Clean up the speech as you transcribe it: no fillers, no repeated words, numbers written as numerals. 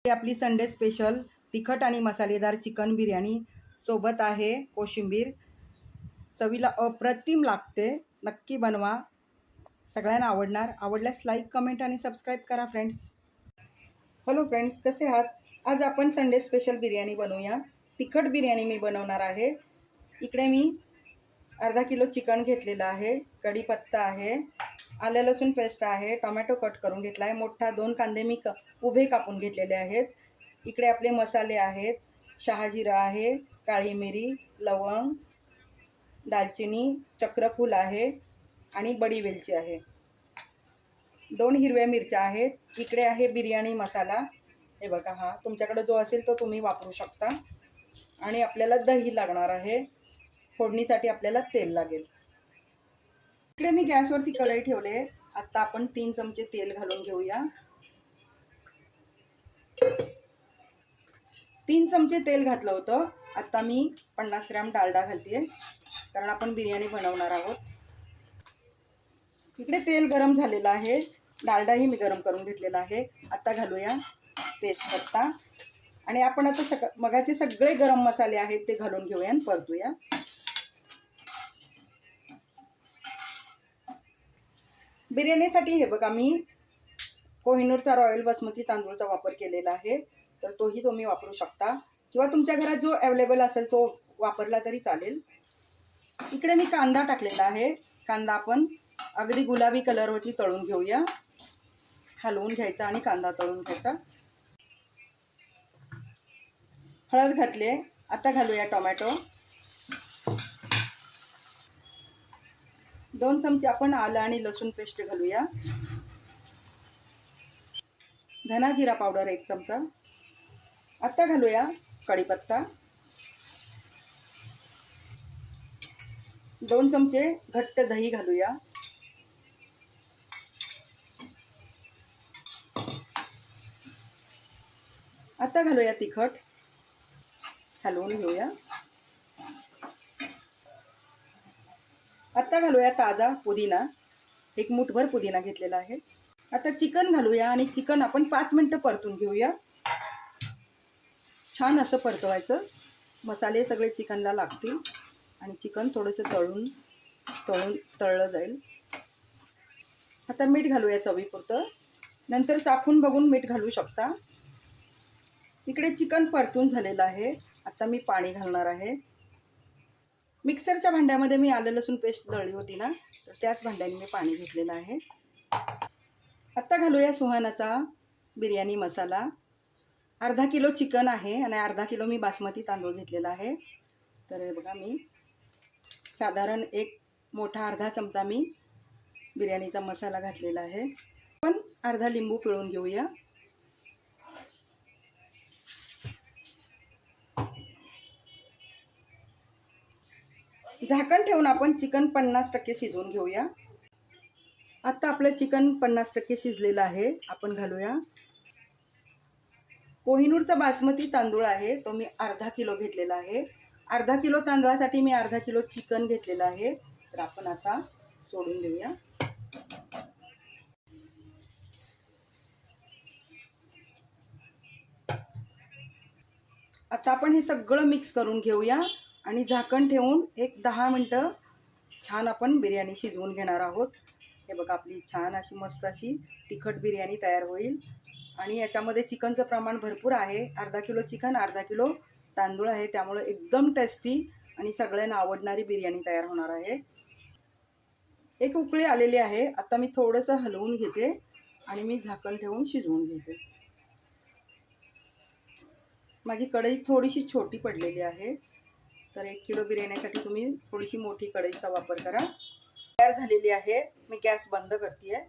ही आपली Sunday special तिखट आणि मसालेदार चिकन बिर्याणी सोबत आहे कोशिंबीर। चवीला अप्रतिम लागते, नक्की बनवा, सगळ्यांना आवडणार। आवडल्यास लाईक, कमेंट आणि सबस्क्राईब करा फ्रेंड्स। हॅलो फ्रेंड्स, कसे आहात? आज आपण संडे स्पेशल बिर्याणी बनवूया। तिखट बिर्याणी मी बनवणार आहे। इकडे मी अर्धा किलो चिकन घेतलेलं आहे, कढीपत्ता आहे, आलं लसूण पेस्ट आहे, टोमॅटो कट करून घेतला आहे, मोठा 2 कांदे मी उभे कापून घेतलेले आहेत। इकडे आपले मसाले आहेत, शहाजिरा आहे, काळी मिरी, लवंग, दालचिनी, चक्रफूल आहे आणि बडी वेलची आहे। 2 हिरव्या मिरच्या आहेत। इकडे आहे बिर्याणी मसाला, हे बघा, हा तुमच्याकडे जो असेल तो तुम्ही वापरू शकता। आणि आपल्याला दही लागणार आहे, फोडणीसाठी आपल्याला तेल लागेल। इकडे मी गॅसवरती कढई ठेवले। आता आपण 3 चमचे तेल घालून घेऊया। 3 चमचे तेल घातलं होतं। आता मी 50 ग्रॅम डालडा घालते, कारण आपण बिर्याणी बनवणार आहोत। इकडे तेल गरम झालेलं आहे, डालडाही मी गरम करून घेतलेला आहे। आता घालूया तेजपत्ता आणि आपण आता मगाचे सगळे गरम मसाले आहेत ते घालून घेऊया आणि परतूया। बिर्याणीसाठी हे बघा, मी कोहिनूरचा रॉयल बासमती तांदूळचा वापर केलेला आहे, तर तोही तुम्ही वापरू शकता किंवा तुमच्या घरात जो अवेलेबल असेल तो वापरला तरी चालेल। इकडे मी कांदा टाकलेला आहे। कांदा आपण अगदी गुलाबी कलरवरती तळून घेऊया, हलवून घ्यायचा आणि कांदा तळून घ्यायचा। हळद घातले। आता घालूया टोमॅटो। 2 चमचे आपण आलं आणि लसूण पेस्ट घालूया। धना जिरा पावडर 1 चमचा। आता घालूया कढीपत्ता। 2 चमचे घट्ट दही घालूया। आता घालूया तिखट, हलवून घेऊया। आता घालूया ताजा पुदिना, 1 मूठभर पुदिना घेतलेला आहे। आता चिकन घालूया आणि चिकन आपण 5 मिनिटं परतून घेऊया। छान असं परतवायचं, मसाले सगळे चिकनला लागतील आणि चिकन थोडंसं तळलं जाईल। आता मीठ घालूया चवीपुरतं, नंतर चाखून बघून मीठ घालू शकता। इकडे चिकन परतून झालेलं आहे। आता मी पाणी घालणार आहे। मिक्सरच्या भांड्यामध्ये मी आलं लसूण पेस्ट दळली होती ना, तर त्याच भांड्याने मी पाणी घेतलेलं आहे। आता घालूया सुहानाचा बिर्याणी मसाला। अर्धा किलो चिकन आहे आणि अर्धा किलो मी बासमती तांदूळ घेतलेला आहे। तर हे बघा, मी साधारण एक मोठा अर्धा चमचा मी बिर्याणीचा मसाला घातलेला आहे। पण अर्धा लिंबू पिळून घेऊया। झाकण ठेवून आपण चिकन 50% शिजवून घेऊया। आता आपलं चिकन 50% शिजलेलं आहे। आपण घालूया कोहिनूरचा बासमती तांदूळ आहे, तो मी अर्धा किलो घेतलेला आहे। अर्धा किलो तांदळासाठी मी अर्धा किलो चिकन घेतलेलं आहे। तर आपण आता सोडून देऊया। आता आपण हे सगळं मिक्स करून घेऊया आणि झाकण ठेवून एक 10 मिनिटं छान आपण बिर्याणी शिजवून घेणार आहोत। हे बघा, आपली छान अशी मस्त अशी तिखट बिर्याणी तयार होईल। आणि याच्यामध्ये चिकनचं प्रमाण भरपूर आहे। अर्धा किलो चिकन, अर्धा किलो तांदूळ आहे, त्यामुळे एकदम टेस्टी आणि सगळ्यांना आवडणारी बिर्याणी तयार होणार आहे। एक उकळी आलेली आहे। आता मी थोडंसं हलवून घेते आणि मी झाकण ठेवून शिजवून घेते। माझी कढई थोडीशी छोटी पडलेली आहे, तर 1 किलो बिर्याणीसाठी तुम्ही थोडीशी मोठी कढईचा वापर करा। तयार झालेली आहे, मी गॅस बंद करते।